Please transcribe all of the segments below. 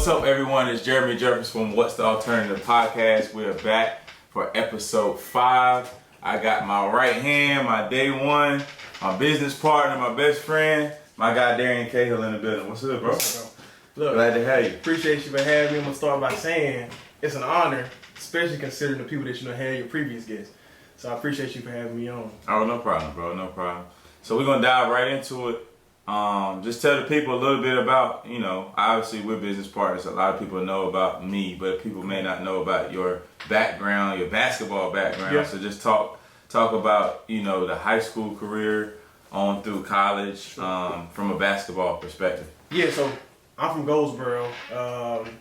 What's up, everyone? It's Jeremy Jeffers from What's the Alternative Podcast. We're back for episode 5. I got my right hand, my day one, my business partner, my best friend, my guy Darian Cahill in the building. What's up, bro? What's up, bro? Look, glad to have you. Appreciate you for having me. I'm gonna start by saying it's an honor, especially considering the people that you know had your previous guests. So I appreciate you for having me on. Oh, no problem, bro. No problem. So we're gonna dive right into it. Just tell the people a little bit about, obviously we're business partners. A lot of people know about me, but people may not know about your background, your basketball background. Yeah. So just talk about, the high school career on through college, from a basketball perspective. Yeah, so I'm from Goldsboro.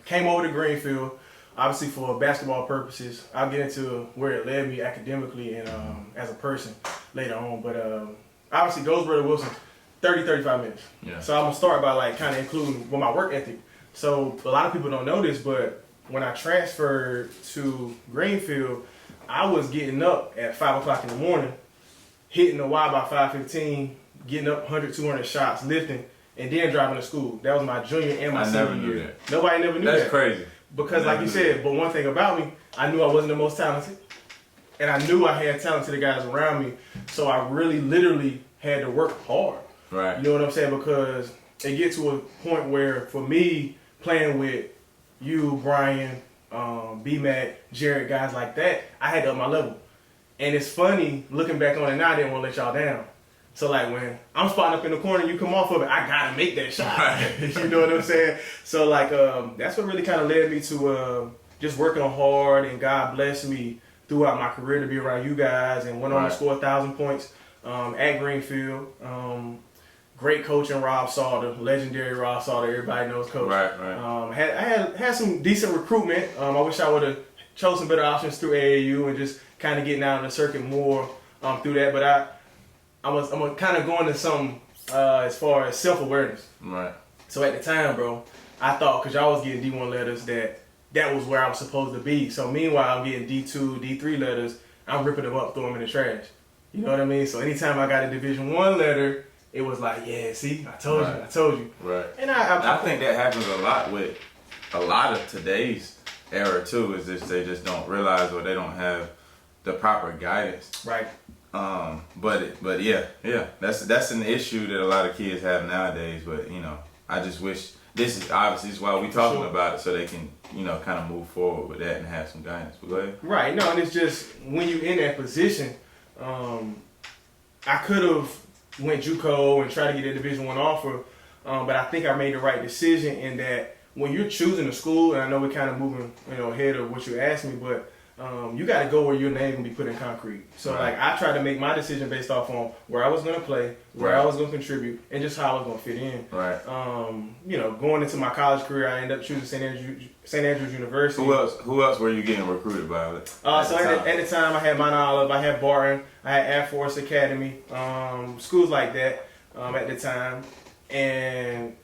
Came over to Greenfield, obviously for basketball purposes. I'll get into where it led me academically and as a person later on. But obviously Goldsboro to Wilson, 35 minutes. Yeah. So I'm going to start by kind of including my work ethic. So a lot of people don't know this, but when I transferred to Greenfield, I was getting up at 5 o'clock in the morning, hitting the Y by 5:15, getting up 100, 200 shots, lifting, and then driving to school. That was my junior and my senior year. That. Nobody never knew that. That's crazy. Because like you said, but one thing about me, I knew I wasn't the most talented. And I knew I had talented guys around me. So I really literally had to work hard. Right. You know what I'm saying? Because it gets to a point where, for me, playing with you, Brian, B-Mac, Jared, guys like that, I had to up my level. And it's funny, looking back on it now, I didn't want to let y'all down. So when I'm spotting up in the corner, you come off of it, I got to make that shot. Right. You know what I'm saying? So that's what really kind of led me to just working hard, and God blessed me throughout my career to be around you guys, and went on to score 1,000 points at Greenfield. Great coaching, Rob Salter, legendary Rob Salter. Everybody knows Coach. Right. I had some decent recruitment. I wish I would have chosen better options through AAU and just kind of getting out on the circuit more through that. But I'm kind of going to some as far as self-awareness. Right. So at the time, bro, I thought, because y'all was getting D1 letters, that was where I was supposed to be. So meanwhile, I'm getting D2, D3 letters. I'm ripping them up, throwing them in the trash. You know what I mean? So anytime I got a Division I letter, it was like, yeah, see, I told you. Right. And I think that happens a lot with a lot of today's era too, is just they just don't realize, or they don't have the proper guidance. Right. But yeah, that's an issue that a lot of kids have nowadays. But I just wish this is why we talking about it, so they can kind of move forward with that and have some guidance. But go ahead. Right. No, and it's just when you're in that position, I could have went JUCO and tried to get a Division I offer, but I think I made the right decision in that when you're choosing a school, and I know we're kind of moving ahead of what you asked me, but you got to go where your name can be put in concrete. So I tried to make my decision based off on where I was going to play, where I was going to contribute, and just how I was going to fit in. Right. Going into my college career, I ended up choosing St. Andrews University. Who else were you getting recruited by? At the time, I had Mount Olive, I had Barton, I had Air Force Academy, schools like that at the time. And,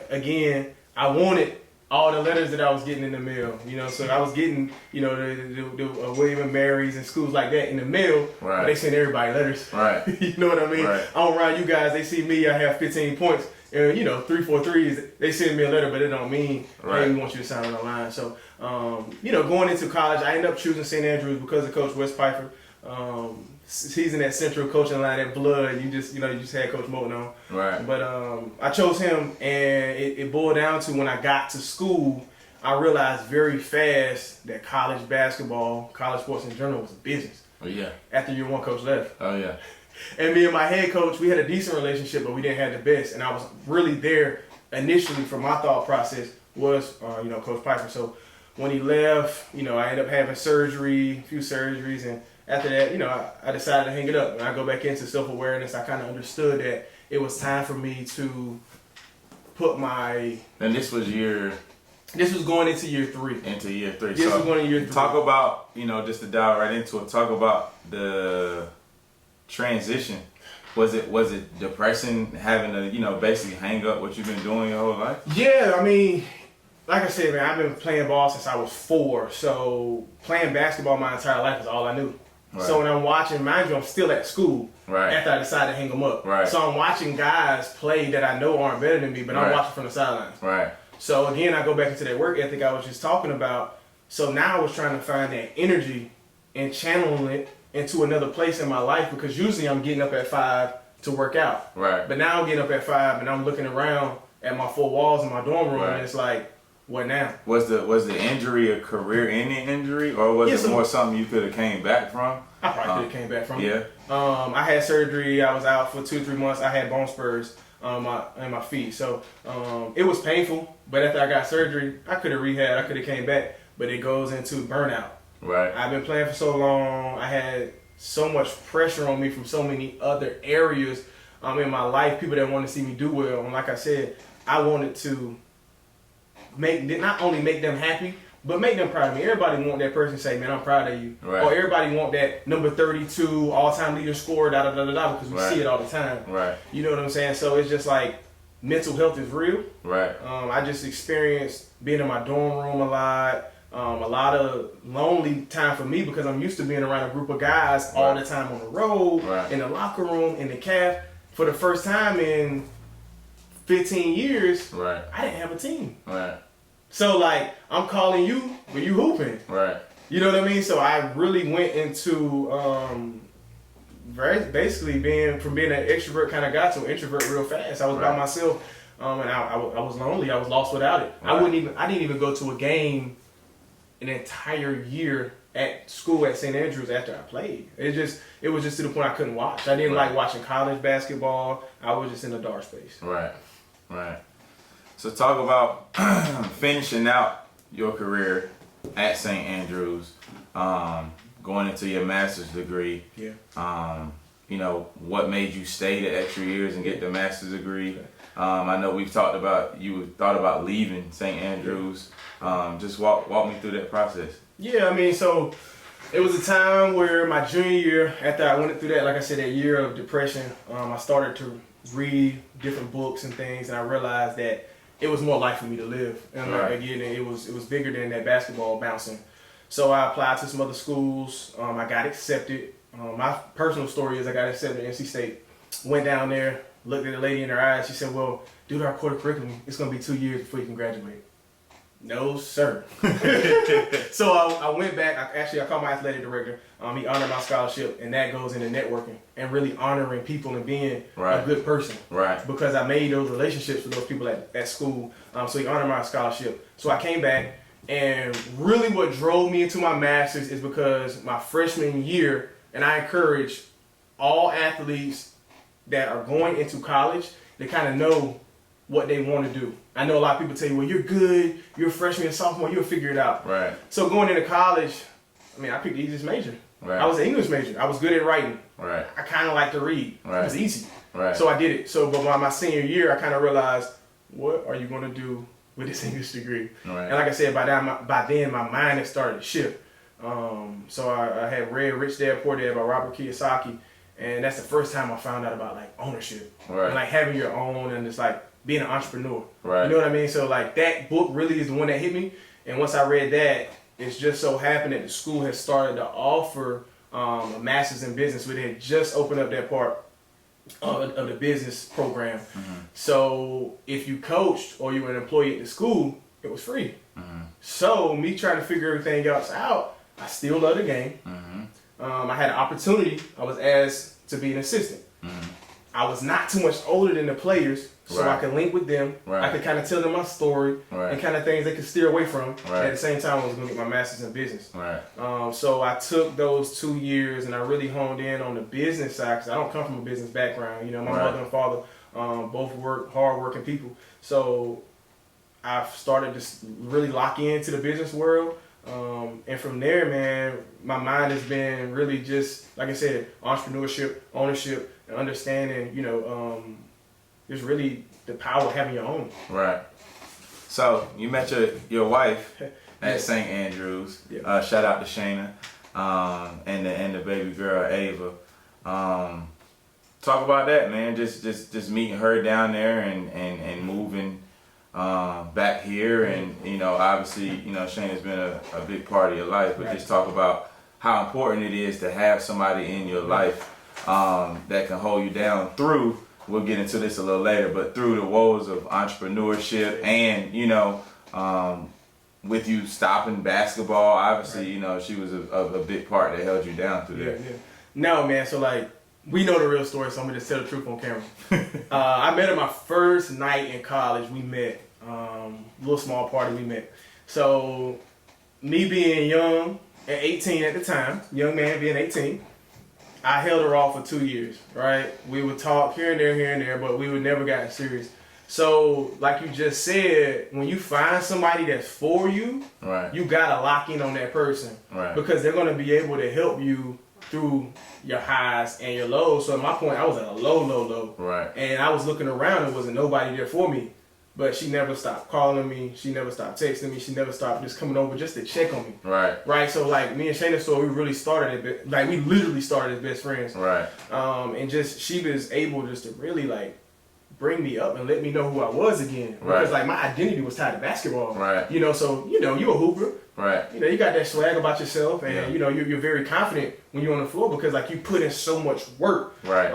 again, I wanted all the letters that I was getting in the mail, so I was getting, the William and Mary's and schools like that in the mail. Right. But they send everybody letters. Right. You know what I mean? Right. I'm around you guys, they see me, I have 15 points, and 3, 4 threes, they send me a letter, but it don't mean I even want you to sign on the line. So, going into college, I ended up choosing St. Andrews because of Coach Wes Pfeiffer. He's in that central coaching line, that blood. You just had Coach Moten on. Right. But I chose him, and it boiled down to when I got to school, I realized very fast that college basketball, college sports in general, was a business. Oh yeah. After year one, Coach left. Oh yeah. And me and my head coach, we had a decent relationship, but we didn't have the best. And I was really there initially for my thought process was, Coach Pfeiffer. So when he left, I ended up having a few surgeries, and after that, I decided to hang it up. When I go back into self-awareness, I kind of understood that it was time for me to put my... And this was going into year 3. Into year 3. This was going into year 3. Talk about, just to dive right into it, talk about the transition. Was it depressing having to, basically hang up what you've been doing your whole life? Yeah, I mean, like I said, man, I've been playing ball since I was 4. So playing basketball my entire life is all I knew. Right. So when I'm watching, mind you, I'm still at school after I decided to hang them up. Right. So I'm watching guys play that I know aren't better than me, but I'm watching from the sidelines. Right. So again, I go back into that work ethic I was just talking about. So now I was trying to find that energy and channeling it into another place in my life, because usually I'm getting up at 5 to work out. Right. But now I'm getting up at 5 and I'm looking around at my 4 walls in my dorm room, and it's like, what now? Was the injury a career-ending injury, or was it more something you could have came back from? I probably could have came back from. Yeah. I had surgery. I was out for 2-3 months. I had bone spurs in my feet, so it was painful. But after I got surgery, I could have rehabbed. I could have came back. But it goes into burnout. Right. I've been playing for so long. I had so much pressure on me from so many other areas in my life. People that want to see me do well. And like I said, I wanted to not only make them happy, but make them proud of me. Everybody want that person to say, man, I'm proud of you. Right. Or everybody want that number 32 all-time leader scorer, because we see it all the time. Right. You know what I'm saying? So it's just like mental health is real. Right. I just experienced being in my dorm room a lot of lonely time for me, because I'm used to being around a group of guys all the time on the road, in the locker room, in the caf. For the first time in 15 years, I didn't have a team. Right. So like, I'm calling you, but you hooping. Right. You know what I mean? So I really went into basically being an extrovert kind of guy to an introvert real fast. I was by myself, and I was lonely. I was lost without it. I didn't even go to a game an entire year at school at St. Andrews after I played. It was just to the point I couldn't watch. I didn't like watching college basketball. I was just in a dark space. Right. So talk about finishing out your career at St. Andrews, going into your master's degree. Yeah. You know, what made you stay the extra years and get the master's degree? I know we've talked about you thought about leaving St. Andrews. Just walk me through that process. Yeah, I mean, so it was a time where my junior year, after I went through that, like I said, that year of depression, I started to read different books and things, and I realized that it was more life for me to live. And again, it was bigger than that basketball bouncing. So I applied to some other schools. I got accepted. My personal story is I got accepted at NC State. Went down there, looked at the lady in her eyes. She said, well, due to our core curriculum, it's going to be 2 years before you can graduate. No, sir. So I went back. I called my athletic director. He honored my scholarship, and that goes into networking and really honoring people and being a good person. Right. Because I made those relationships with those people at school. So he honored my scholarship. So I came back, and really what drove me into my master's is because my freshman year, and I encourage all athletes that are going into college to kind of know what they want to do. I know a lot of people tell you, well, you're good, you're a freshman and sophomore, you'll figure it out. Right. So going into college, I mean, I picked the easiest major. Right. I was an English major. I was good at writing. Right. I kind of like to read. Right. It was easy. Right. So I did it. So, but by my senior year, I kind of realized, what are you going to do with this English degree? Right. And like I said, by then my mind had started to shift. So I had read Rich Dad Poor Dad by Robert Kiyosaki, and that's the first time I found out about like ownership. Right. And like having your own, and just like being an entrepreneur. Right. You know what I mean? So like that book really is the one that hit me. And once I read that, it's just so happened that the school has started to offer a master's in business, where they had just opened up that part of the business program. Mm-hmm. So if you coached or you were an employee at the school, it was free. Mm-hmm. So me trying to figure everything else out, I still love the game. Mm-hmm. I had an opportunity. I was asked to be an assistant. Mm-hmm. I was not too much older than the players, so I could link with them. Right. I could kind of tell them my story and kind of things they could steer away from. Right. At the same time, I was going to get my master's in business. Right. So I took those 2 years and I really honed in on the business side, because I don't come from a business background. You know, my mother and father both hard-working people. So I started to really lock into the business world. And from there, man, my mind has been really just, like I said, entrepreneurship, ownership, and understanding, you know, there's really the power of having your own. Right. So you met your wife at St. Andrews. Yeah. Shout out to Shayna and the baby girl Ava. Talk about that, man. Just meeting her down there and moving back here, and you know, obviously, you know, Shayna's been a big part of your life, but just talk about how important it is to have somebody in your life that can hold you down through we'll get into this a little later, but through the woes of entrepreneurship and, with you stopping basketball, obviously, she was a big part that held you down through that. Yeah. No, man, so like, we know the real story, so I'm going to just tell the truth on camera. I met her my first night in college. We met, little small party we met. So, me being young, at 18 at the time, young man being 18, I held her off for 2 years, right? We would talk here and there, but we would never get serious. So, like you just said, when you find somebody that's for you, right, you gotta lock in on that person, right, because they're gonna be able to help you through your highs and your lows. So at my point, I was at a low, right, and I was looking around and wasn't nobody there for me. But she never stopped calling me. She never stopped texting me. She never stopped just coming over just to check on me. Right. So like me and Shayna's story, we really started like we literally started as best friends. Right. And just she was able just to really like bring me up and let me know who I was again. Because like my identity was tied to basketball. Right. So you're a hooper. Right. You got that swag about yourself, and yeah. you're very confident when you're on the floor because like you put in so much work. Right.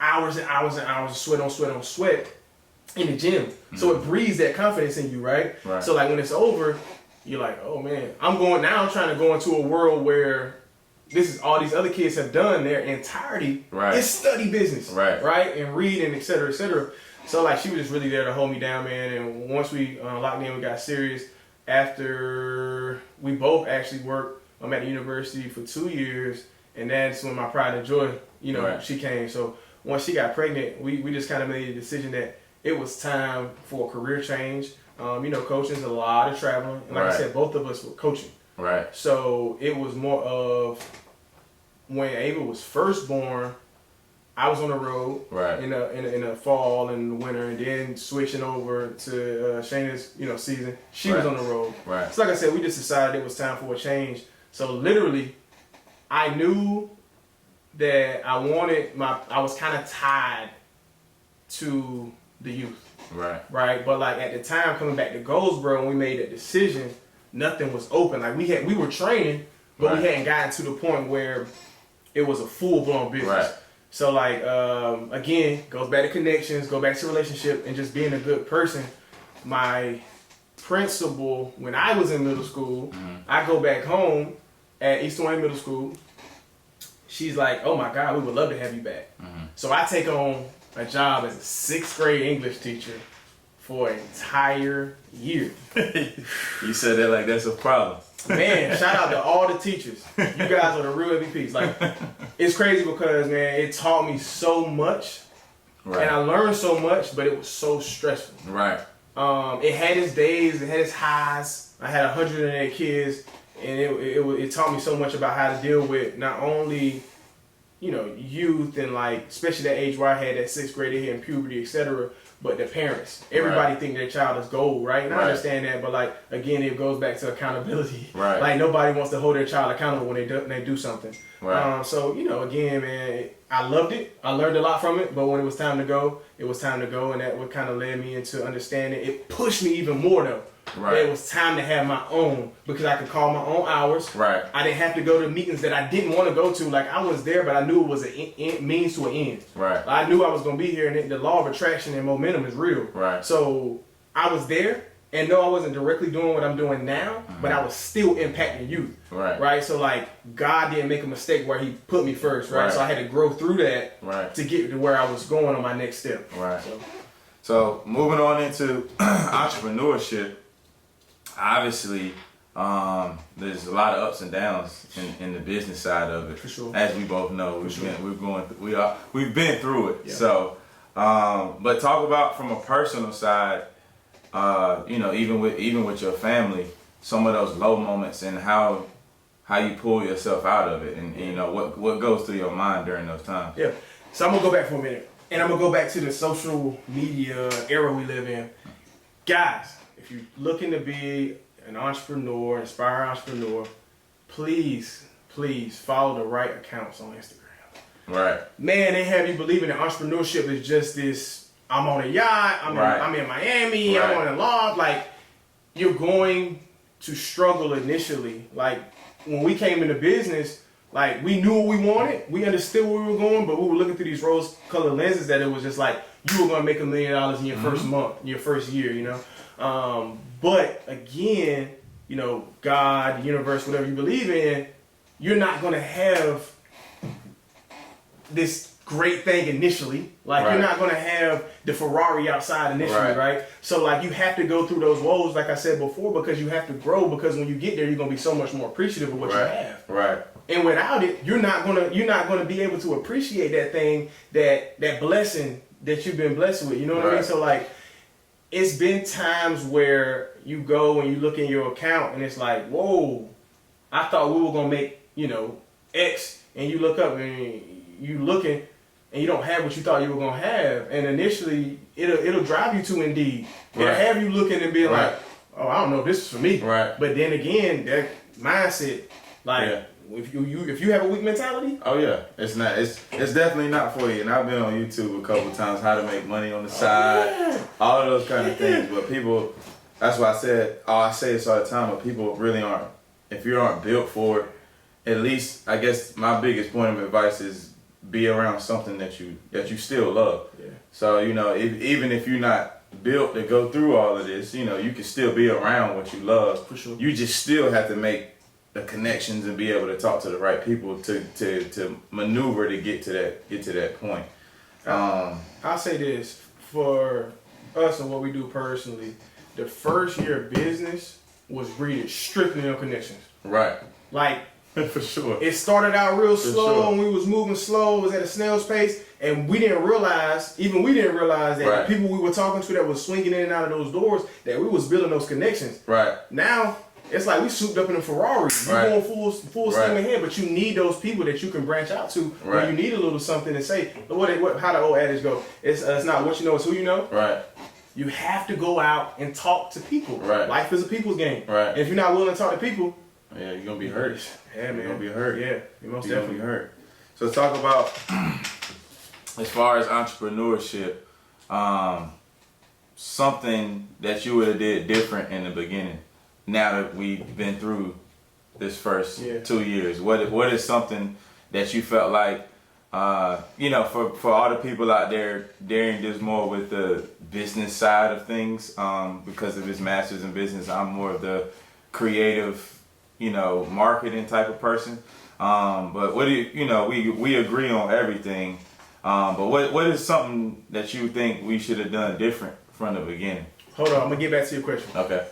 Hours and hours and hours of sweat on sweat in the gym. Mm-hmm. So it breeds that confidence in you, right? So like when it's over, you're like, oh man, I'm trying to go into a world where this is all these other kids have done their entirety. Right. It's study business. Right. And read and et cetera, et cetera. So like she was just really there to hold me down, man. And once we locked in, we got serious. After we both actually worked at the university for 2 years, and that's when my pride and joy, she came. So once she got pregnant, we just kind of made a decision that it was time for a career change. Coaching is a lot of traveling. And like I said, both of us were coaching. Right. So it was more of when Ava was first born, I was on the road in the fall and the winter, and then switching over to Shayna's season, she was on the road. Right. So like I said, we just decided it was time for a change. So literally, I knew that I was kind of tied to the youth. Right. But like at the time, coming back to Goldsboro, when we made that decision, nothing was open. Like we were training, but we hadn't gotten to the point where it was a full blown business. Right. So like again, goes back to connections, go back to relationship, and just being a good person. My principal, when I was in middle school, I go back home at Eastern Wayne Middle School. She's like, "Oh my God, we would love to have you back." So I take on a job as a 6th grade English teacher for an entire year. You said that like that's a problem. Man, shout out to all the teachers. You guys are the real MVPs. Like, it's crazy because, man, it taught me so much. And I learned so much, but it was so stressful. Right. It had its days, it had its highs. I had 108 kids, and it taught me so much about how to deal with not only, youth and like, especially that age where I had that 6th grade, they hitting puberty, etc., but the parents. Everybody think their child is gold, right? And I understand that, but like, again, it goes back to accountability. Right. Like, nobody wants to hold their child accountable when they do something. Right. So, again, man, I loved it. I learned a lot from it, but when it was time to go, it was time to go, and that what kind of led me into understanding. It pushed me even more, though. Right. It was time to have my own, because I could call my own hours. Right. I didn't have to go to meetings that I didn't want to go to. Like, I was there, but I knew it was a means to an end. Right. I knew I was going to be here, and the law of attraction and momentum is real. Right. So I was there, and no, I wasn't directly doing what I'm doing now, but I was still impacting youth. Right. So like, God didn't make a mistake where He put me first. Right. So I had to grow through that to get to where I was going on my next step. Right. So moving on into entrepreneurship. Obviously, there's a lot of ups and downs in the business side of it. For sure. As we both know, we've been through it. Yeah. So, but talk about from a personal side, even with your family, some of those low moments and how you pull yourself out of it, and what goes through your mind during those times. Yeah. So I'm gonna go back for a minute, and I'm gonna go back to the social media era we live in, guys. If you're looking to be an entrepreneur, inspiring entrepreneur, please follow the right accounts on Instagram. Right. Man, they have you believing that entrepreneurship is just this, I'm on a yacht, I'm in Miami, I'm on a loft. Like, you're going to struggle initially. Like, when we came into business, Like, we knew what we wanted, we understood where we were going, but we were looking through these rose-colored lenses that it was just like, you were going to make $1 million in your first month, your first year, you know? But again, you know, God, the universe, whatever you believe in, you're not going to have this great thing initially. Like, you're not going to have the Ferrari outside initially, right? So, like, you have to go through those woes, like I said before, because you have to grow, because when you get there, you're going to be so much more appreciative of what you have. Right. And without it, you're not gonna be able to appreciate that thing, that blessing that you've been blessed with. You know what I mean? So like, it's been times where you go and you look in your account and it's like, whoa, I thought we were gonna make, you know, X, and you look up and you looking and you don't have what you thought you were gonna have. And initially, it'll drive you to Indeed. It'll have you looking and being like, oh, I don't know if this is for me. Right. But then again, that mindset, like. If you have a weak mentality, it's not. It's definitely not for you. And I've been on YouTube a couple times, how to make money on the side, all of those kind of things. But people, that's why I say this all the time. But people really aren't. If you aren't built for it, at least I guess my biggest point of advice is be around something that you still love. Yeah. So you know, even if you're not built to go through all of this, you know, you can still be around what you love. For sure. You just still have to make the connections and be able to talk to the right people to maneuver to get to that point. I'll say this for us and what we do personally. The first year of business was rooted strictly on connections. Right. Like, for sure. It started out real slow, and we was moving slow. It was at a snail's pace, and we didn't realize that the people we were talking to that was swinging in and out of those doors, that we was building those connections. Right. Now, it's like we souped up in a Ferrari. You're going full steam ahead, but you need those people that you can branch out to when you need a little something to say. How the old adage go? It's not what you know, it's who you know. Right. You have to go out and talk to people. Right. Life is a people's game. Right. And if you're not willing to talk to people, you're gonna be hurt. Yeah, man. You're gonna be hurt. Yeah, you're most definitely gonna be hurt. So talk about as far as entrepreneurship, something that you would have did different in the beginning. Now that we've been through this first 2 years, what is something that you felt like, you know, for all the people out there, Darian does more with the business side of things because of his master's in business. I'm more of the creative, you know, marketing type of person. But what do you know, we agree on everything. But what is something that you think we should have done different from the beginning? Hold on, I'm gonna get back to your question. Okay.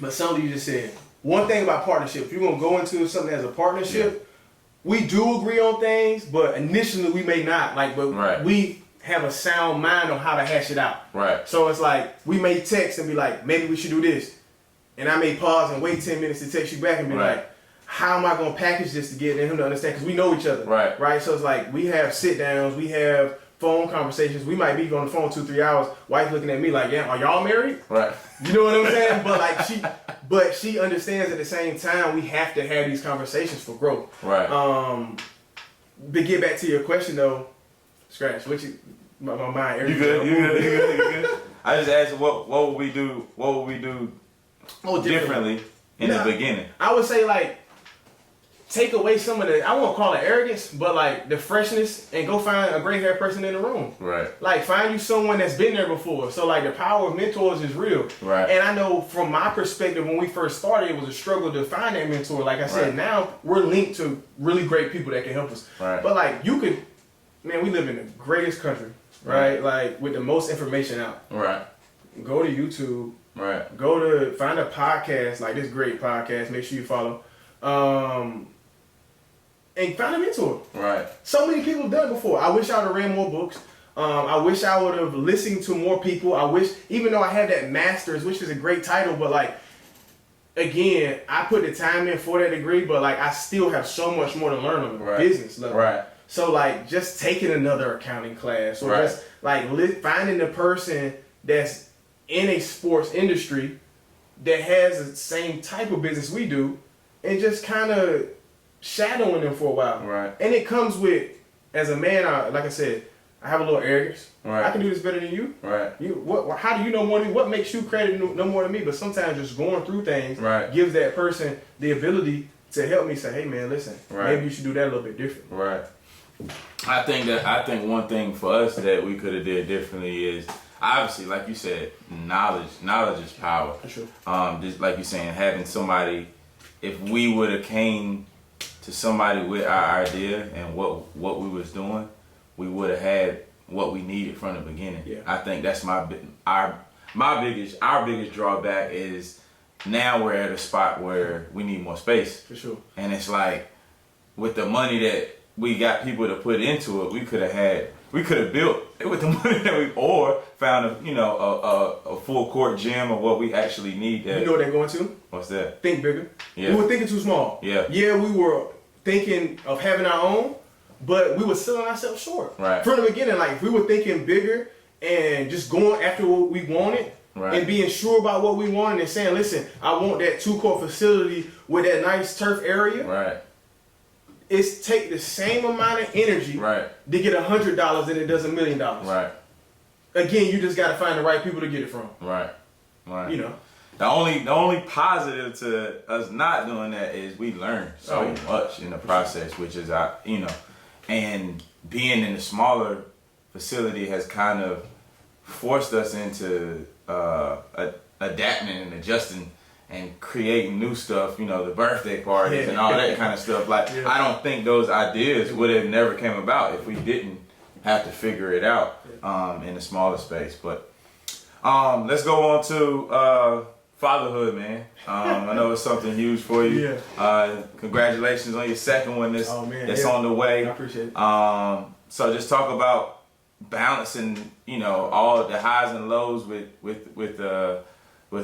But something you just said. One thing about partnership, if you're gonna go into something as a partnership, we do agree on things, but initially we may not. But we have a sound mind on how to hash it out. Right. So it's like we may text and be like, maybe we should do this. And I may pause and wait 10 minutes to text you back and be like, how am I gonna package this to get him to understand? Because we know each other. Right. Right. So it's like we have sit downs, we have phone conversations. We might be on the phone 2-3 hours. Wife looking at me like, yeah, are y'all married? Right. You know what I'm saying? But she understands at the same time we have to have these conversations for growth. Right. To get back to your question though, scratch. My mind. You good. I just asked what would we do? What would we do differently in the beginning? I would say like take away some of the, I won't call it arrogance, but like the freshness, and go find a gray haired person in the room. Right. Like find you someone that's been there before. So like the power of mentors is real. Right. And I know from my perspective, when we first started, it was a struggle to find that mentor. Like I said, now we're linked to really great people that can help us. Right. But like you could, man, we live in the greatest country, right? Like with the most information out. Right. Go to YouTube. Right. Find a podcast, like this great podcast, make sure you follow. And find a mentor. Right. So many people have done it before. I wish I would have read more books. I wish I would have listened to more people. I wish, even though I have that master's, which is a great title, but like, again, I put the time in for that degree, but like, I still have so much more to learn on the business level. Right. So like, just taking another accounting class, or just like finding the person that's in a sports industry that has the same type of business we do, and just kind of shadowing them for a while. Right. And it comes with, as a man, like I said, I have a little arrogance. Right. I can do this better than you. Right. How do you know more than me? What makes you credit no more than me? But sometimes just going through things gives that person the ability to help me say, hey man, listen, maybe you should do that a little bit different. Right. I think one thing for us that we could have did differently is obviously, like you said, knowledge. Knowledge is power. For sure. Just like you're saying, having somebody, if we would have came to somebody with our idea and what we was doing, we would have had what we needed from the beginning. Yeah. I think that's our biggest drawback is now we're at a spot where we need more space. For sure. And it's like with the money that we got people to put into it, we could have built it with the money that or found a full court gym of what we actually need. You know what they're going to? What's that? Think bigger. Yeah. We were thinking too small. Yeah. Yeah, we were thinking of having our own, but we were selling ourselves short. Right. From the beginning, like if we were thinking bigger and just going after what we wanted, right, and being sure about what we wanted and saying, listen, I want that 2-court facility with that nice turf area. Right. It's take the same amount of energy right, to get $100 than it does $1 million. Right. Again, you just got to find the right people to get it from. Right. Right. You know. The only positive to us not doing that is we learn so much in the process, which is and being in a smaller facility has kind of forced us into adapting and adjusting and creating new stuff, the birthday parties and all that kind of stuff. Like, I don't think those ideas would have never came about if we didn't have to figure it out in a smaller space. But let's go on to fatherhood, man. I know it's something huge for you. Yeah. Congratulations on your second one that's on the way. I appreciate it. So just talk about balancing, all the highs and lows with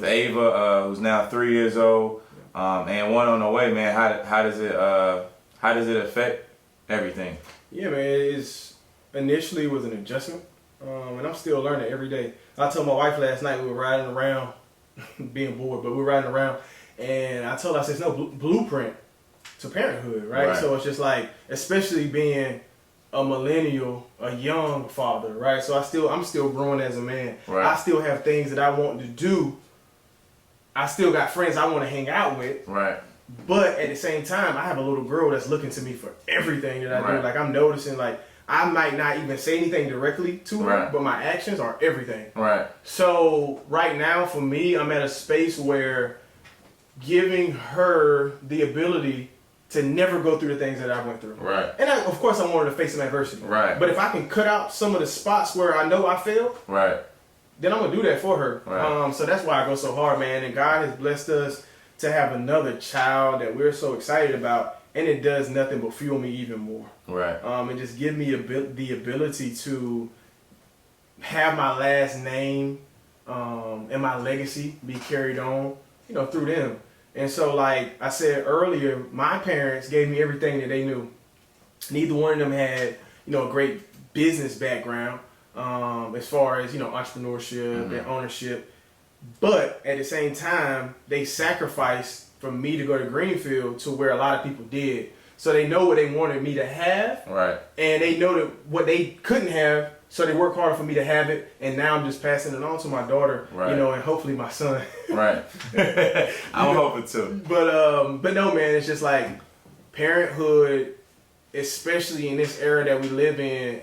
Ava, who's now 3 years old, and one on the way, man. How does it affect everything? Yeah, man. It initially was an adjustment, and I'm still learning every day. I told my wife last night we were riding around, being bored, but we were riding around, and I told her, I said, "There's no blueprint to parenthood, right? So it's just like, especially being a millennial, a young father, right? So I'm still growing as a man. Right. I still have things that I want to do. I still got friends I want to hang out with. Right. But at the same time, I have a little girl that's looking to me for everything that I do. Like, I'm noticing, like, I might not even say anything directly to her, but my actions are everything. Right. So right now, for me, I'm at a space where giving her the ability to never go through the things that I went through. Right. And of course, I want her to face some adversity. Right. But if I can cut out some of the spots where I know I failed, right, then I'm gonna do that for her. Right. So that's why I go so hard, man. And God has blessed us to have another child that we're so excited about, and it does nothing but fuel me even more. Right. And just give me the ability to have my last name and my legacy be carried on, through them. And so, like I said earlier, my parents gave me everything that they knew. Neither one of them had, a great business background as far as, entrepreneurship and ownership. But at the same time, they sacrificed for me to go to Greenfield to where a lot of people did. So they know what they wanted me to have. Right. And they know that what they couldn't have. So they work harder for me to have it, and now I'm just passing it on to my daughter, and hopefully my son. Right. I'm hoping too. But no, man, it's just like parenthood, especially in this era that we live in,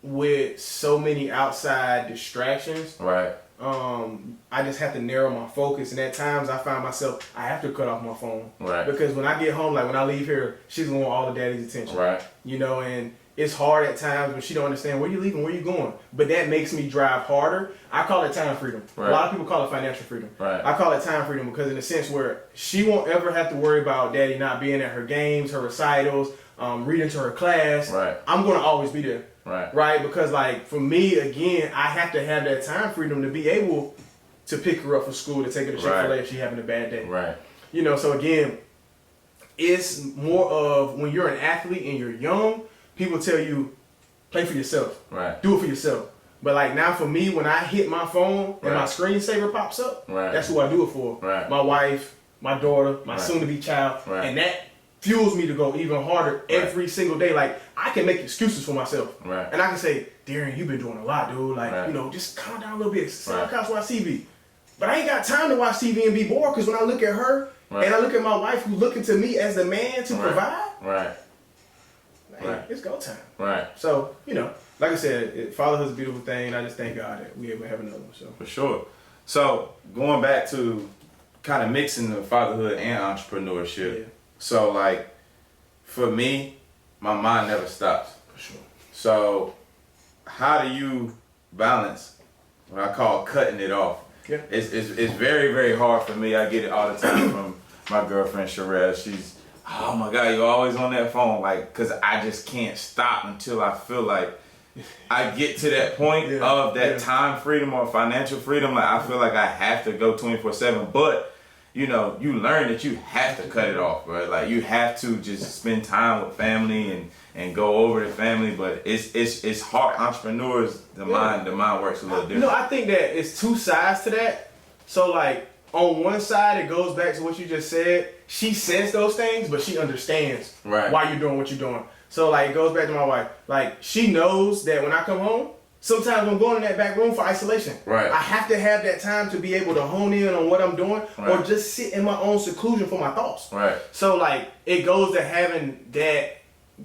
with so many outside distractions. Right. I just have to narrow my focus, and at times I find myself I have to cut off my phone. Right. Because when I get home, like when I leave here, she's gonna want all the daddy's attention. Right. And it's hard at times when she don't understand where you leaving, where you going. But that makes me drive harder. I call it time freedom. Right. A lot of people call it financial freedom. Right. I call it time freedom because in a sense where she won't ever have to worry about daddy not being at her games, her recitals, reading to her class. Right. I'm going to always be there. Right. Right. Because like for me, again, I have to have that time freedom to be able to pick her up from school, to take her to Chick-fil-A if she's having a bad day. Right. So again, it's more of when you're an athlete and you're young, people tell you, play for yourself. Right. Do it for yourself. But like now for me, when I hit my phone and my screensaver pops up, that's who I do it for. Right. My wife, my daughter, my soon-to-be child. Right. And that fuels me to go even harder every single day. Like I can make excuses for myself. Right. And I can say, Darian, you've been doing a lot, dude. Like, just calm down a little bit. Sit on the couch, watch TV. But I ain't got time to watch TV and be bored because when I look at her and I look at my wife who's looking to me as the man to provide. Right. Man, it's go time. Right. So, like I said, fatherhood's a beautiful thing. I just thank God that we able to have another one. So for sure. So going back to kind of mixing the fatherhood and entrepreneurship. Yeah. So like for me, my mind never stops. For sure. So how do you balance what I call cutting it off? Yeah. It's very, very hard for me. I get it all the time from my girlfriend Sherelle. She's, oh my God, you're always on that phone, like, cause I just can't stop until I feel like I get to that point of that time freedom or financial freedom. Like I feel like I have to go 24/7, but you learn that you have to cut it off, right? Like you have to just spend time with family and go over the family, but it's hard. Entrepreneurs, the mind works a little different. I think that it's two sides to that. So like on one side, it goes back to what you just said. She says those things, but she understands why you're doing what you're doing. So like it goes back to my wife. Like she knows that when I come home, sometimes I'm going in that back room for isolation. Right. I have to have that time to be able to hone in on what I'm doing or just sit in my own seclusion for my thoughts. Right. So like it goes to having that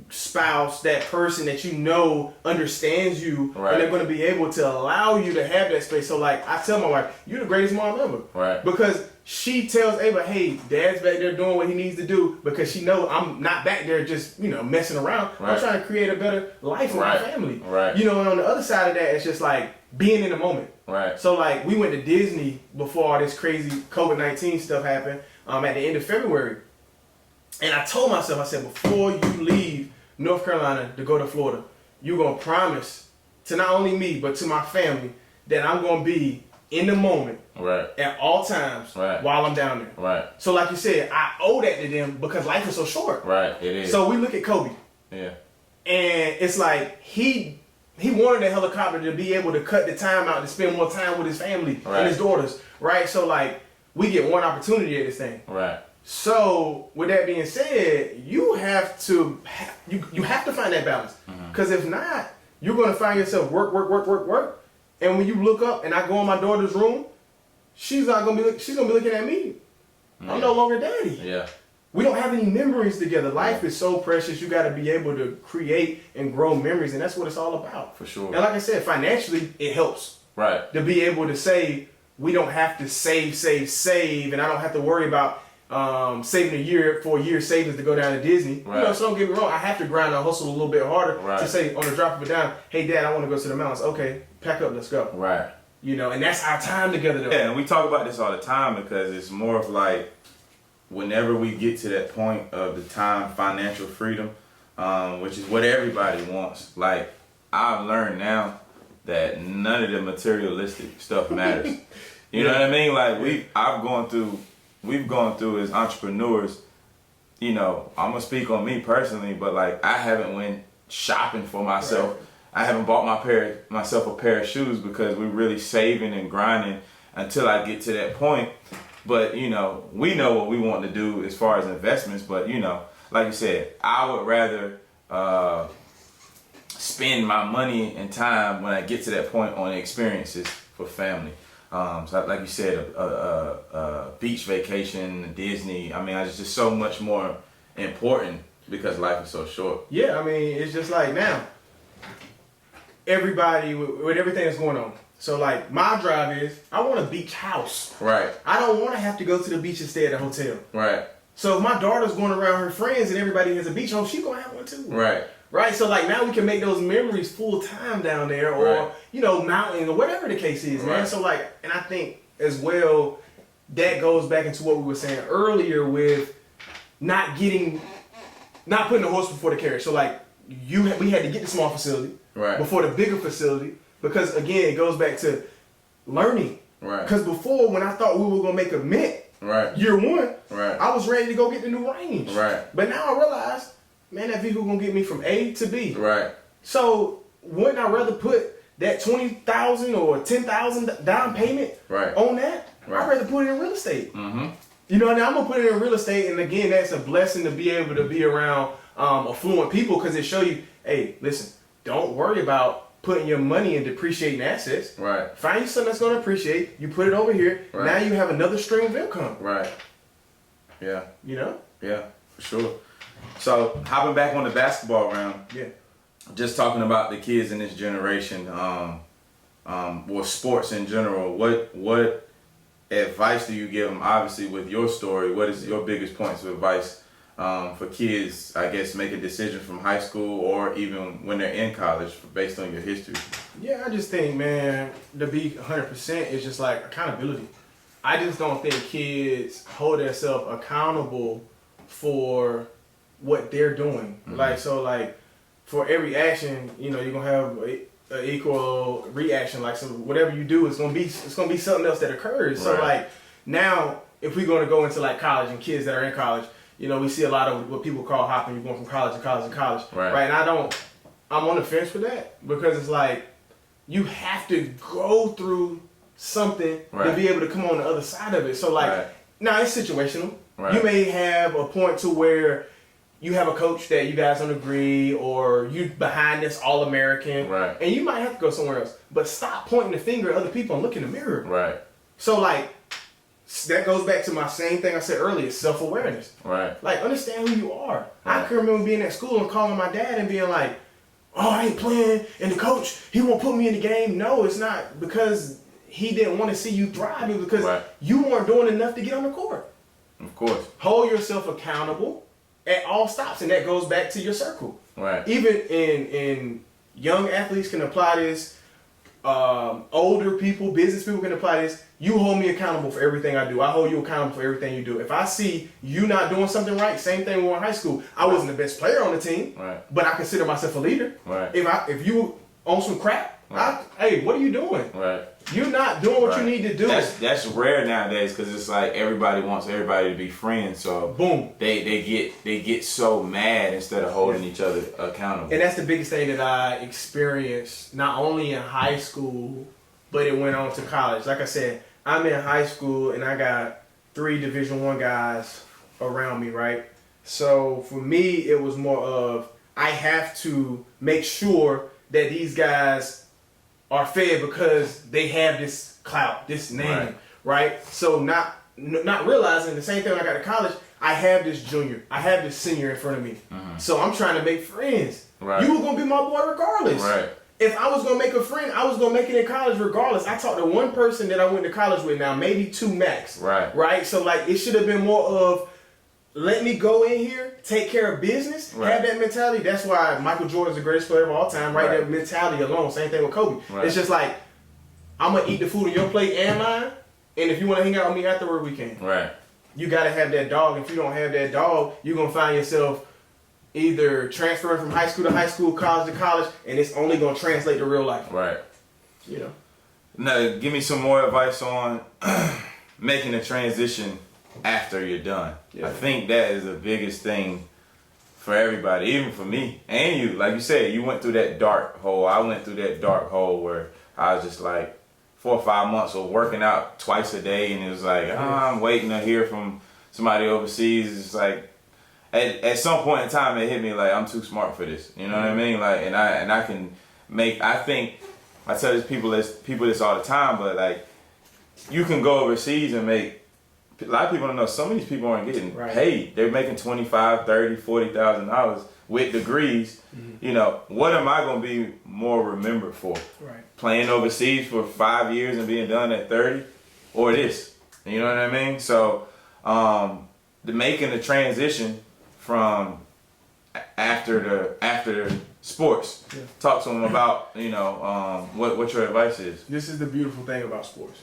spouse, that person that understands you, and they're going to be able to allow you to have that space. So like I tell my wife, you're the greatest mom ever. Right. Because she tells Ava, hey, Dad's back there doing what he needs to do, because she knows I'm not back there just, messing around. Right. I'm trying to create a better life for my family. Right. And on the other side of that, it's just like being in the moment. Right. So like we went to Disney before all this crazy COVID-19 stuff happened at the end of February. And I told myself, I said, before you leave North Carolina to go to Florida, you're going to promise to not only me, but to my family that I'm going to be in the moment at all times while I'm down there. Right. So like you said, I owe that to them because life is so short. Right, it is. So we look at Kobe. Yeah. And it's like he wanted a helicopter to be able to cut the time out to spend more time with his family and his daughters. Right. So like we get one opportunity at this thing. Right. So with that being said, you have to find that balance. Because if not, you're going to find yourself work. And when you look up and I go in my daughter's room, she's going to be looking at me. Yeah. I'm no longer daddy. Yeah. We don't have any memories together. Life is so precious. You got to be able to create and grow memories, and that's what it's all about. For sure. And like I said, financially, it helps. Right. To be able to say, we don't have to save, and I don't have to worry about saving a year savings to go down to Disney. Right. So don't get me wrong, I have to grind and hustle a little bit harder to say on the drop of a dime, hey Dad, I want to go to the mountains. Okay, pack up, let's go. Right. And that's our time together though. Yeah, and we talk about this all the time because it's more of like whenever we get to that point of the time financial freedom, which is what everybody wants. Like I've learned now that none of the materialistic stuff matters. You know what I mean? Like we've gone through as entrepreneurs, I'm gonna speak on me personally, but like I haven't went shopping for myself. Right. I haven't bought myself a pair of shoes because we're really saving and grinding until I get to that point. But we know what we want to do as far as investments, but like you said, I would rather spend my money and time when I get to that point on experiences for family. So like you said, a beach vacation, Disney. I mean, it's just so much more important because life is so short. Yeah, I mean, it's just like now, everybody with everything that's going on. So like my drive is, I want a beach house. Right. I don't want to have to go to the beach and stay at a hotel. Right. So if my daughter's going around her friends and everybody has a beach home, she's gonna have one too. Right. Right, so like now we can make those memories full time down there, or mountains, or whatever the case is, man. So like, and I think as well that goes back into what we were saying earlier with not putting the horse before the carriage. So like we had to get the small facility before the bigger facility, because again it goes back to learning. Right. Because before, when I thought we were gonna make a mint, year one, I was ready to go get the new range. Right. But now I realize, man, that vehicle gonna get me from A to B. Right. So wouldn't I rather put that $20,000 or $10,000 down payment on that? I'd rather put it in real estate. Mm-hmm. I'm gonna put it in real estate, and again, that's a blessing to be able to be around affluent people, because it show you, hey, listen, don't worry about putting your money in depreciating assets. Right. Find you something that's gonna appreciate. You put it over here. Right. Now you have another stream of income. Right. Yeah. You know? Yeah, for sure. So hopping back on the basketball round. Yeah. Just talking about the kids in this generation, or sports in general. What advice do you give them? Obviously, with your story, what is your biggest points of advice for kids? I guess make a decision from high school or even when they're in college, based on your history. Yeah, I just think, man, to be 100% is just like accountability. I just don't think kids hold themselves accountable for what they're doing. Mm-hmm. Like for every action, you know, you're gonna have an equal reaction. Like, so whatever you do, it's gonna be something else that occurs. So Right. like now, if we're gonna go into like college and kids that are in college, you know, we see a lot of what people call hopping. You're going from college to college to college, Right. And I'm on the fence for that because it's like you have to go through something to be able to come on the other side of it. So like, now it's situational. Right. You may have a point to where you have a coach that you guys don't agree, or you behind this All-American, Right. and you might have to go somewhere else. But stop pointing the finger at other people and look in the mirror. Right. So like, that goes back to my same thing I said earlier, self-awareness. Right. Like, understand who you are. Right. I can remember being at school and calling my dad and being like, oh, I ain't playing, and the coach, he won't put me in the game. No, it's not because he didn't want to see you thrive. It was because you weren't doing enough to get on the court. Of course. Hold yourself accountable at all stops, and that goes back to your circle. Right. Even in young athletes can apply this. Older people, business people can apply this. You hold me accountable for everything I do. I hold you accountable for everything you do. If I see you not doing something right, same thing when we were in high school. I wasn't the best player on the team, but I consider myself a leader. Right. If you on some crap, hey, what are you doing? Right. You're not doing what you need to do. That's rare nowadays because it's like everybody wants everybody to be friends. So boom, they get so mad instead of holding each other accountable. And that's the biggest thing that I experienced not only in high school, but it went on to college. Like I said, I'm in high school and I got 3 Division I guys around me, right? So for me, it was more of I have to make sure that these guys are fed because they have this clout, this name, right? So not realizing the same thing when I got to college, I have this junior, I have this senior in front of me. So I'm trying to make friends. Right. You were going to be my boy regardless. Right. If I was going to make a friend, I was going to make it in college regardless. I talked to one person that I went to college with now, maybe 2 max. Right. Right? So like it should have been more of, let me go in here, take care of business, have that mentality. That's why Michael Jordan's the greatest player of all time, right? That mentality alone. Same thing with Kobe. It's just like, I'm going to eat the food on your plate and mine, and if you want to hang out with me afterward, we can. Right. You got to have that dog. If you don't have that dog, you're going to find yourself either transferring from high school to high school, college to college, and it's only going to translate to real life. Right. You know? Now, give me some more advice on making a transition after you're done. I think that is the biggest thing for everybody, even for me and you. Like you said, you went through that dark hole. I went through that dark hole where I was just like 4 or 5 months of working out twice a day, and it was like, I'm waiting to hear from somebody overseas. It's like at some point in time it hit me like I'm too smart for this. You know what I mean? Like, and I can make. I think I tell these people this all the time, but like you can go overseas and make. A lot of people don't know some of these people aren't getting paid. They're making $25,000, $30,000, $40,000 with degrees. You know, what am I going to be more remembered for? Playing overseas for 5 years and being done at 30, or this? You know what I mean? So, making the transition from after the sports. Talk to them about what your advice is. This is the beautiful thing about sports.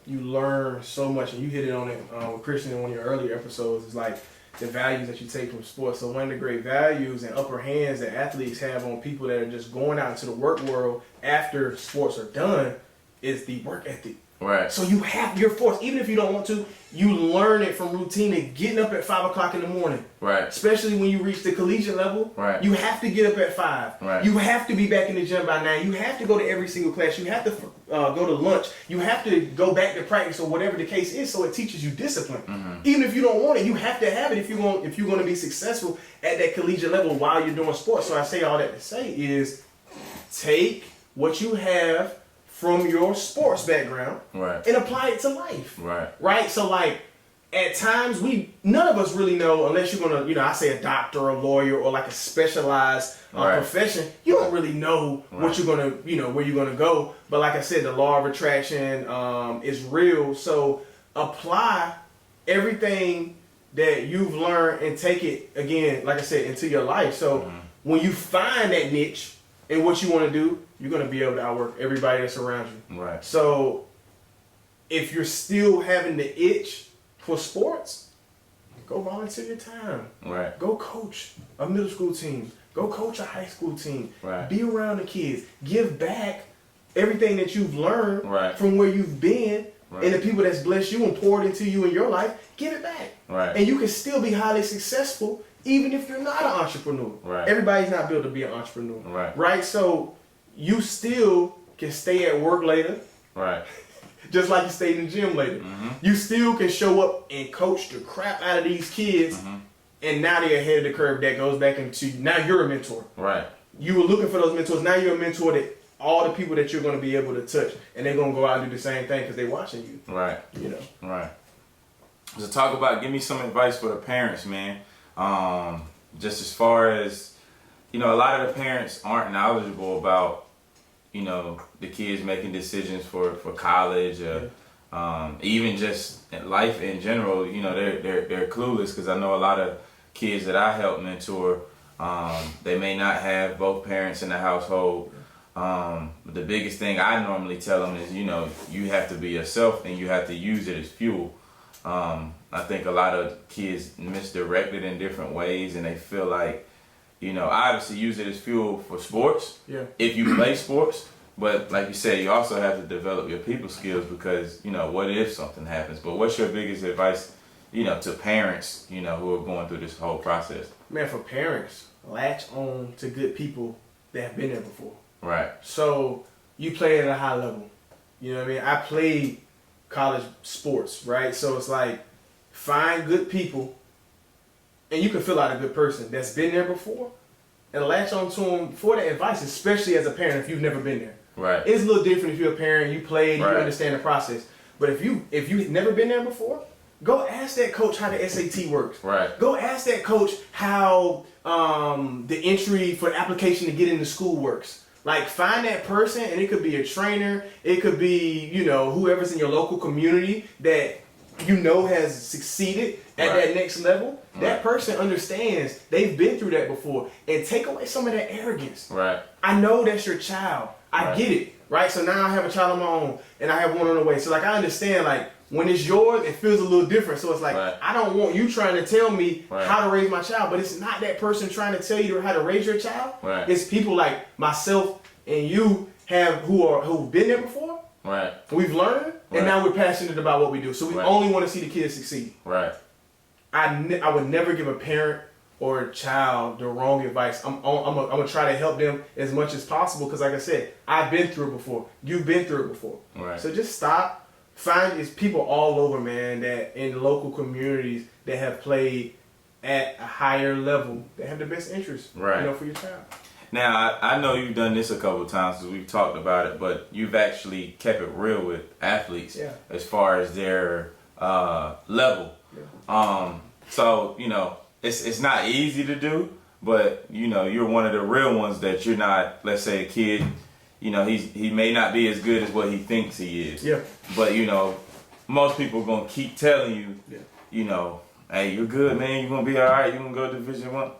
You learn so much, and you hit it on it with Christian in one of your earlier episodes. It's like the values that you take from sports. So one of the great values and upper hands that athletes have on people that are just going out into the work world after sports are done is the work ethic. Right. So you're forced, even if you don't want to, you learn it from routine and getting up at 5 o'clock in the morning. Right. Especially when you reach the collegiate level. Right. You have to get up at 5. Right. You have to be back in the gym by 9. You have to go to every single class. You have to go to lunch. You have to go back to practice or whatever the case is. So it teaches you discipline. Even if you don't want it, you have to have it if you're going to be successful at that collegiate level while you're doing sports. So I say all that to say is take what you have from your sports background and apply it to life. Right. Right? So like at times none of us really know, unless you're gonna, I say a doctor or a lawyer or like a specialized profession, you don't really know what you're gonna, where you're gonna go. But like I said, the law of attraction is real. So apply everything that you've learned and take it, again, like I said, into your life. So when you find that niche and what you want to do, you're going to be able to outwork everybody that's around you. Right. So if you're still having the itch for sports, go volunteer your time. Right. Go coach a middle school team. Go coach a high school team. Right. Be around the kids. Give back everything that you've learned from where you've been and the people that's blessed you and poured into you in your life. Give it back. Right. And you can still be highly successful even if you're not an entrepreneur. Right. Everybody's not built to be an entrepreneur. Right. Right? So you still can stay at work later. Right. Just like you stayed in the gym later. You still can show up and coach the crap out of these kids. And now they're ahead of the curve. That goes back into, now you're a mentor. Right. You were looking for those mentors. Now you're a mentor that all the people that you're going to be able to touch. And they're going to go out and do the same thing because they're watching you. Right. Right. So give me some advice for the parents, man. Just as far as, a lot of the parents aren't knowledgeable about, the kids making decisions for college or even just life in general. They're clueless, because I know a lot of kids that I help mentor, they may not have both parents in the household. The biggest thing I normally tell them is, you have to be yourself and you have to use it as fuel. I think a lot of kids misdirect it in different ways, and they feel like, obviously use it as fuel for sports. Yeah. If you play sports, but like you said, you also have to develop your people skills, because, what if something happens? But what's your biggest advice, to parents, who are going through this whole process? Man, for parents, latch on to good people that have been there before. Right. So you play at a high level. You know what I mean? I played college sports, right? So it's like, find good people, and you can fill out a good person that's been there before, and latch on to them for the advice, especially as a parent if you've never been there. Right. It's a little different if you're a parent, you played, you understand the process. But if you've never been there before, go ask that coach how the SAT works. Right. Go ask that coach how the entry for the application to get into school works. Like, find that person, and it could be a trainer, it could be, whoever's in your local community that has succeeded at that next level. That person understands, they've been through that before, and take away some of that arrogance. Right. I know that's your child. I get it. Right. So now I have a child of my own, and I have one on the way. So like, I understand, like, when it's yours, it feels a little different. So it's like, I don't want you trying to tell me how to raise my child, but it's not that person trying to tell you how to raise your child. Right. It's people like myself and you who've been there before. Right. We've learned, and now we're passionate about what we do. So we only want to see the kids succeed. Right. I would never give a parent or a child the wrong advice. I'm gonna try to help them as much as possible, because like I said, I've been through it before. You've been through it before. Right. So just stop. Find it's people all over, man, that in local communities that have played at a higher level, that have the best interest, for your child. Now, I know you've done this a couple of times because we've talked about it, but you've actually kept it real with athletes as far as their level. Yeah. So, it's not easy to do, but, you're one of the real ones that you're not, let's say a kid, he may not be as good as what he thinks he is. Yeah. But, most people are going to keep telling you, hey, you're good, man, you're going to be all right, you're going to go to Division I.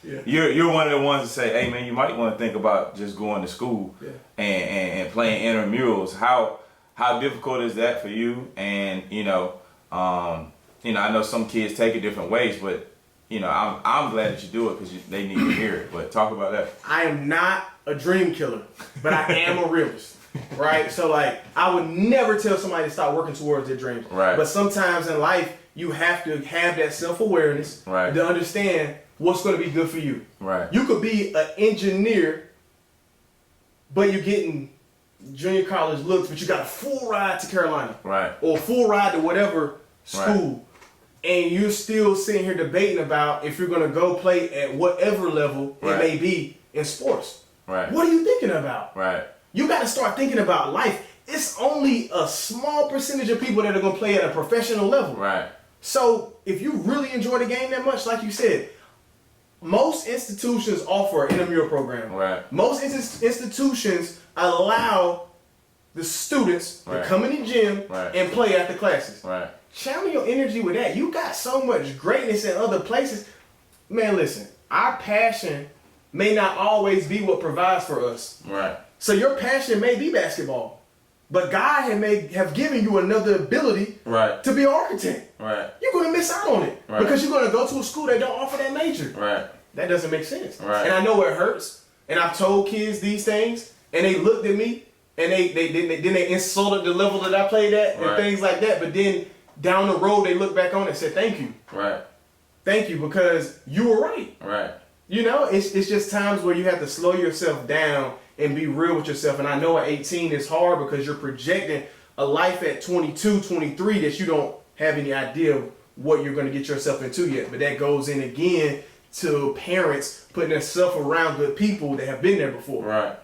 Yeah. You're one of the ones that say, hey man, you might want to think about just going to school and playing intramurals. How difficult is that for you? And I know some kids take it different ways, but I'm glad that you do it because they need to hear it. But talk about that. I am not a dream killer, but I am a realist. Right? So like, I would never tell somebody to stop working towards their dreams. Right. But sometimes in life, you have to have that self-awareness to understand what's going to be good for you. Right. You could be an engineer, but you're getting junior college looks, but you got a full ride to Carolina. Right. Or a full ride to whatever school. Right. And you're still sitting here debating about if you're going to go play at whatever level it may be in sports. Right. What are you thinking about? Right. You got to start thinking about life. It's only a small percentage of people that are going to play at a professional level. Right. So if you really enjoy the game that much, like you said, most institutions offer an intramural program. Right. Most institutions allow the students to come in the gym and play after classes. Right. Channel your energy with that. You got so much greatness in other places. Man, listen, our passion may not always be what provides for us. Right. So your passion may be basketball, but God may have given you another ability to be an architect. Right. You're going to miss out on it because you're going to go to a school that don't offer that major. Right. That doesn't make sense. Right. And I know it hurts. And I've told kids these things, and they looked at me, and they insulted the level that I played at and things like that. But then down the road, they look back on it and said, "Thank you." Right. Thank you, because you were right. Right. You know, it's just times where you have to slow yourself down and be real with yourself. And I know at 18 it's hard because you're projecting a life at 22, 23 that you don't have any idea of what you're going to get yourself into yet. But that goes in again to parents putting themselves around good people that have been there before. Right.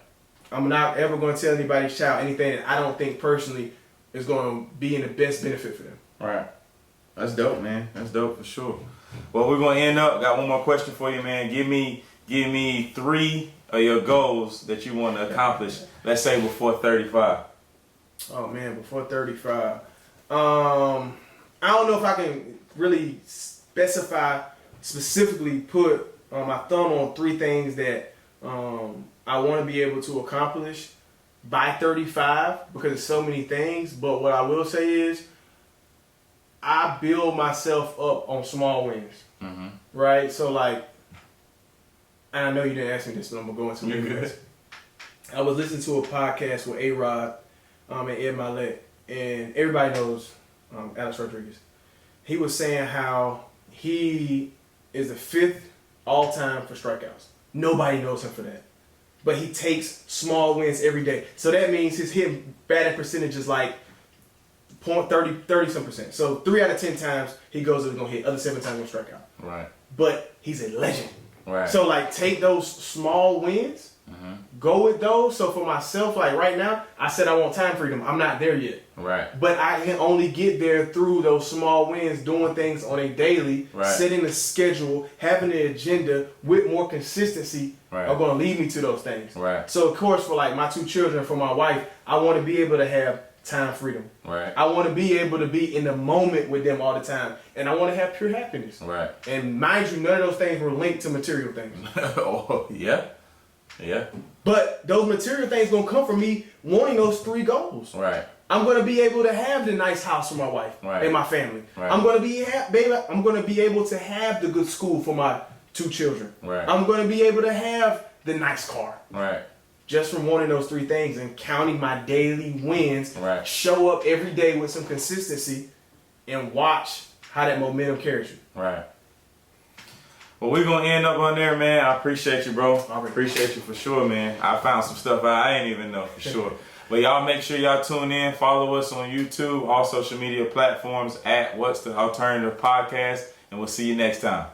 I'm not ever going to tell anybody's child anything that I don't think personally is going to be in the best benefit for them. Right. That's dope, man. That's dope for sure. Well, we're going to end up. Got one more question for you, man. Give me 3 of your goals that you want to accomplish, let's say before 35. Oh, man, before 35. I don't know if I can really specifically put my thumb on 3 things that I want to be able to accomplish by 35 because there's so many things. But what I will say is I build myself up on small wins. Mm-hmm. Right? So, like, and I know you didn't ask me this, but I'm going to go into it. Good. I was listening to a podcast with A-Rod and Ed Milet, and everybody knows Alex Rodriguez. He was saying how he is the 5th all-time for strikeouts. Nobody knows him for that. But he takes small wins every day. So that means his hit batting percentage is like 30-some%. So 3 out of 10 times he goes and going to hit. Other 7 times going to strike out. Right. But he's a legend. Right. So, like, take those small wins, go with those. So for myself, like right now, I said I want time freedom. I'm not there yet. Right. But I can only get there through those small wins, doing things on a daily, setting a schedule, having an agenda with more consistency are going to lead me to those things. Right. So, of course, for like my 2 children, for my wife, I want to be able to have time freedom. Right. I want to be able to be in the moment with them all the time. And I want to have pure happiness. Right. And mind you, none of those things were linked to material things. Oh, yeah. Yeah. But those material things going to come from me wanting those 3 goals. Right. I'm going to be able to have the nice house for my wife and my family. Right. I'm going to be able to have the good school for my 2 children. Right. I'm going to be able to have the nice car. Right. Just from wanting those 3 things and counting my daily wins, show up every day with some consistency and watch how that momentum carries you. Right. Well, we're going to end up on there, man. I appreciate you, bro. I appreciate you for sure, man. I found some stuff I ain't even know for sure. But y'all make sure y'all tune in. Follow us on YouTube, all social media platforms at What's the Alternative Podcast. And we'll see you next time.